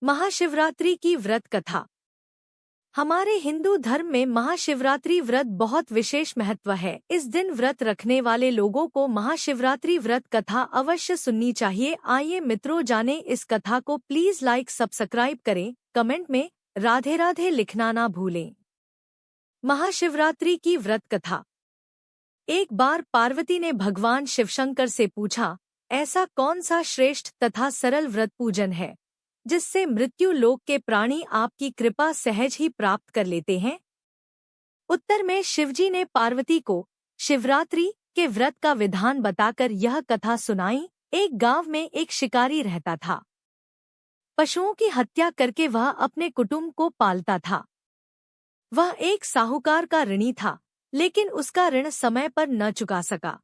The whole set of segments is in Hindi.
महाशिवरात्रि की व्रत कथा। हमारे हिंदू धर्म में महाशिवरात्रि व्रत बहुत विशेष महत्व है। इस दिन व्रत रखने वाले लोगों को महाशिवरात्रि व्रत कथा अवश्य सुननी चाहिए। आइए मित्रों, जाने इस कथा को। प्लीज लाइक सब्सक्राइब करें, कमेंट में राधे राधे लिखना ना भूलें। महाशिवरात्रि की व्रत कथा। एक बार पार्वती ने भगवान शिवशंकर से पूछा, ऐसा कौन सा श्रेष्ठ तथा सरल व्रत पूजन है जिससे मृत्यु लोक के प्राणी आपकी कृपा सहज ही प्राप्त कर लेते हैं? उत्तर में शिवजी ने पार्वती को शिवरात्रि के व्रत का विधान बताकर यह कथा सुनाई। एक गांव में एक शिकारी रहता था। पशुओं की हत्या करके वह अपने कुटुंब को पालता था। वह एक साहूकार का ऋणी था, लेकिन उसका ऋण समय पर न चुका सका।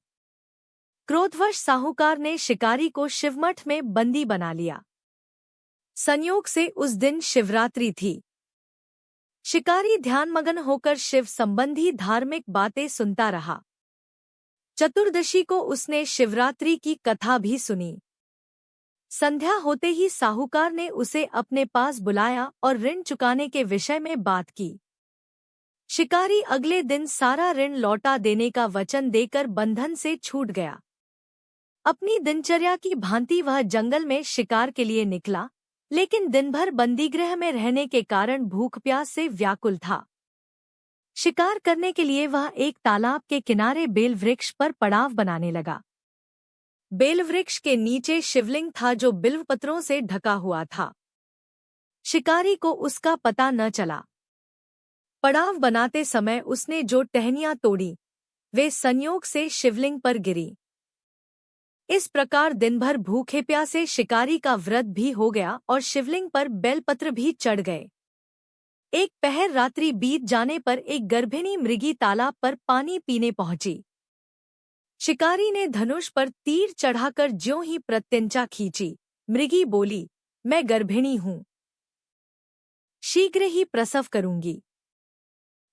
क्रोधवश साहूकार ने शिकारी को शिवमठ में बंदी बना लिया। संयोग से उस दिन शिवरात्रि थी। शिकारी ध्यानमग्न होकर शिव संबंधी धार्मिक बातें सुनता रहा। चतुर्दशी को उसने शिवरात्रि की कथा भी सुनी। संध्या होते ही साहूकार ने उसे अपने पास बुलाया और ऋण चुकाने के विषय में बात की। शिकारी अगले दिन सारा ऋण लौटा देने का वचन देकर बंधन से छूट गया। अपनी दिनचर्या की भांति वह जंगल में शिकार के लिए निकला, लेकिन दिन भर बंदीगृह में रहने के कारण भूख प्यास से व्याकुल था। शिकार करने के लिए वह एक तालाब के किनारे बेल वृक्ष पर पड़ाव बनाने लगा। बेल वृक्ष के नीचे शिवलिंग था जो बिल्वपत्रों से ढका हुआ था। शिकारी को उसका पता न चला। पड़ाव बनाते समय उसने जो टहनियां तोड़ी वे संयोग से शिवलिंग पर गिरी। इस प्रकार दिन भर भूखे प्यासे शिकारी का व्रत भी हो गया और शिवलिंग पर बेलपत्र भी चढ़ गए। एक पहर रात्रि बीत जाने पर एक गर्भिणी मृगी तालाब पर पानी पीने पहुंची। शिकारी ने धनुष पर तीर चढ़ाकर ज्यों ही प्रत्यंचा खींची, मृगी बोली, मैं गर्भिणी हूं, शीघ्र ही प्रसव करूंगी।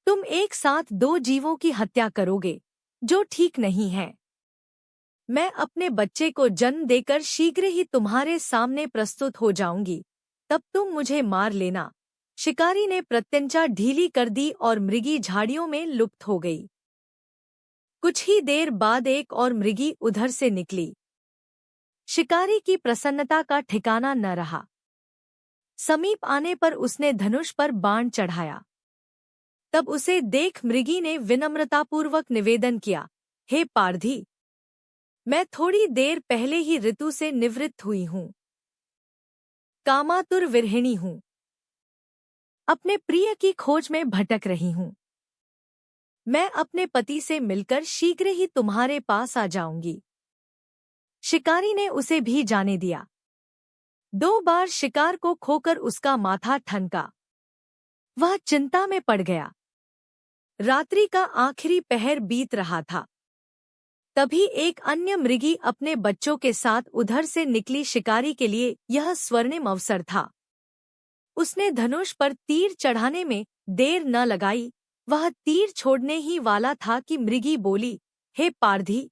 तुम एक साथ दो जीवों की हत्या करोगे, जो ठीक नहीं है। मैं अपने बच्चे को जन्म देकर शीघ्र ही तुम्हारे सामने प्रस्तुत हो जाऊंगी, तब तुम मुझे मार लेना। शिकारी ने प्रत्यंचा ढीली कर दी और मृगी झाड़ियों में लुप्त हो गई। कुछ ही देर बाद एक और मृगी उधर से निकली। शिकारी की प्रसन्नता का ठिकाना न रहा। समीप आने पर उसने धनुष पर बाण चढ़ाया। तब उसे देख मृगी ने विनम्रतापूर्वक निवेदन किया, हे पारधी, मैं थोड़ी देर पहले ही ऋतु से निवृत्त हुई हूँ। कामातुर विरहिणी हूँ। अपने प्रिय की खोज में भटक रही हूँ। मैं अपने पति से मिलकर शीघ्र ही तुम्हारे पास आ जाऊंगी। शिकारी ने उसे भी जाने दिया। 2 बार शिकार को खोकर उसका माथा ठनका। वह चिंता में पड़ गया। रात्रि का आखिरी पहर बीत रहा था। तभी एक अन्य मृगी अपने बच्चों के साथ उधर से निकली। शिकारी के लिए यह स्वर्णिम अवसर था। उसने धनुष पर तीर चढ़ाने में देर न लगाई। वह तीर छोड़ने ही वाला था कि मृगी बोली, हे पारधी,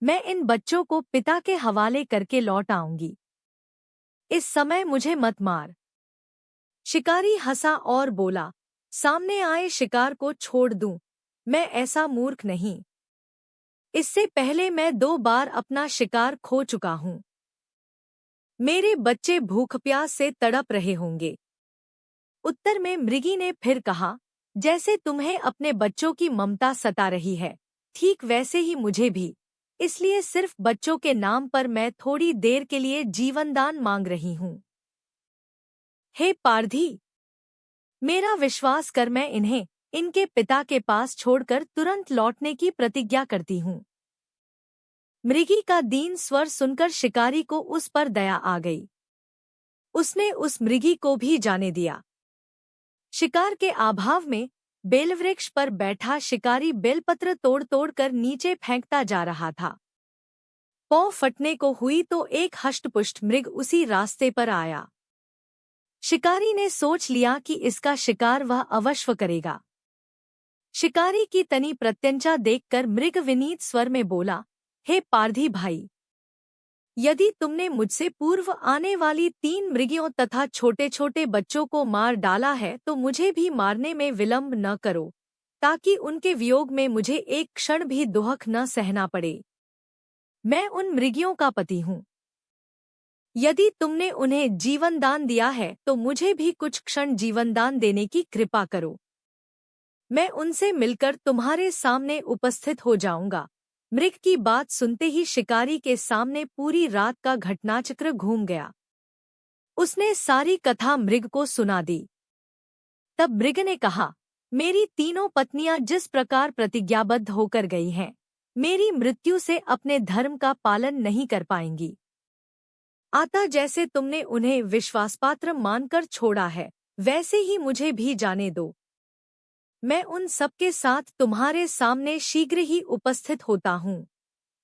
मैं इन बच्चों को पिता के हवाले करके लौट आऊंगी। इस समय मुझे मत मार। शिकारी हंसा और बोला, सामने आए शिकार को छोड़ दूं, मैं ऐसा मूर्ख नहीं। इससे पहले मैं 2 बार अपना शिकार खो चुका हूँ। मेरे बच्चे भूख प्यास से तड़प रहे होंगे। उत्तर में मृगी ने फिर कहा, जैसे तुम्हें अपने बच्चों की ममता सता रही है, ठीक वैसे ही मुझे भी। इसलिए सिर्फ बच्चों के नाम पर मैं थोड़ी देर के लिए जीवनदान मांग रही हूँ। हे पारधी, मेरा विश्वास कर, मैं इन्हें इनके पिता के पास छोड़कर तुरंत लौटने की प्रतिज्ञा करती हूँ। मृगी का दीन स्वर सुनकर शिकारी को उस पर दया आ गई। उसने उस मृगी को भी जाने दिया। शिकार के अभाव में बेलवृक्ष पर बैठा शिकारी बेलपत्र तोड़ तोड़ कर नीचे फेंकता जा रहा था। पौ फटने को हुई तो एक हष्टपुष्ट मृग उसी रास्ते पर आया। शिकारी ने सोच लिया कि इसका शिकार वह अवश्य करेगा। शिकारी की तनी प्रत्यंचा देखकर मृग विनीत स्वर में बोला, हे पारधी भाई, यदि तुमने मुझसे पूर्व आने वाली 3 मृगियों तथा छोटे छोटे बच्चों को मार डाला है तो मुझे भी मारने में विलंब न करो, ताकि उनके वियोग में मुझे एक क्षण भी दुख न सहना पड़े। मैं उन मृगियों का पति हूँ। यदि तुमने उन्हें जीवन दान दिया है तो मुझे भी कुछ क्षण जीवन दान देने की कृपा करो। मैं उनसे मिलकर तुम्हारे सामने उपस्थित हो जाऊंगा। मृग की बात सुनते ही शिकारी के सामने पूरी रात का घटनाचक्र घूम गया। उसने सारी कथा मृग को सुना दी। तब मृग ने कहा, मेरी तीनों पत्नियां जिस प्रकार प्रतिज्ञाबद्ध होकर गई हैं, मेरी मृत्यु से अपने धर्म का पालन नहीं कर पाएंगी। अतः जैसे तुमने उन्हें विश्वासपात्र मानकर छोड़ा है, वैसे ही मुझे भी जाने दो। मैं उन सबके साथ तुम्हारे सामने शीघ्र ही उपस्थित होता हूँ।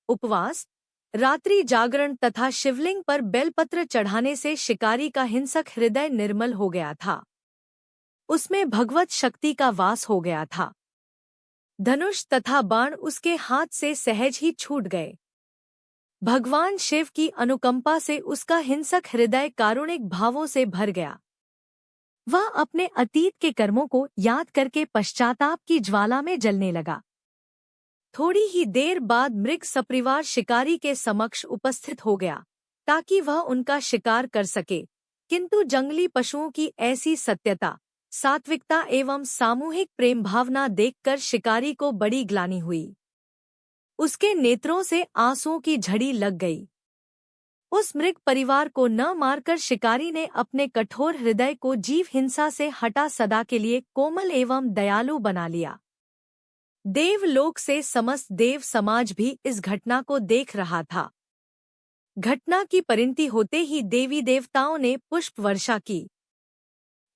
उपवास, रात्रि जागरण तथा शिवलिंग पर बेलपत्र चढ़ाने से शिकारी का हिंसक हृदय निर्मल हो गया था। उसमें भगवत शक्ति का वास हो गया था। धनुष तथा बाण उसके हाथ से सहज ही छूट गए। भगवान शिव की अनुकंपा से उसका हिंसक हृदय कारुणिक भावों से भर गया। वह अपने अतीत के कर्मों को याद करके पश्चाताप की ज्वाला में जलने लगा। थोड़ी ही देर बाद मृग सपरिवार शिकारी के समक्ष उपस्थित हो गया, ताकि वह उनका शिकार कर सके, किंतु जंगली पशुओं की ऐसी सत्यता, सात्विकता एवं सामूहिक प्रेम भावना देखकर शिकारी को बड़ी ग्लानि हुई। उसके नेत्रों से आंसुओं की झड़ी लग गई। उस मृग परिवार को न मारकर शिकारी ने अपने कठोर हृदय को जीव हिंसा से हटा सदा के लिए कोमल एवं दयालु बना लिया। देवलोक से समस्त देव समाज भी इस घटना को देख रहा था। घटना की परिणति होते ही देवी देवताओं ने पुष्प वर्षा की।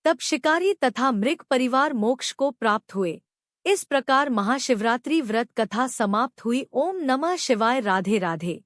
तब शिकारी तथा मृग परिवार मोक्ष को प्राप्त हुए। इस प्रकार महाशिवरात्रि व्रत कथा समाप्त हुई। ओम नमः शिवाय। राधे राधे।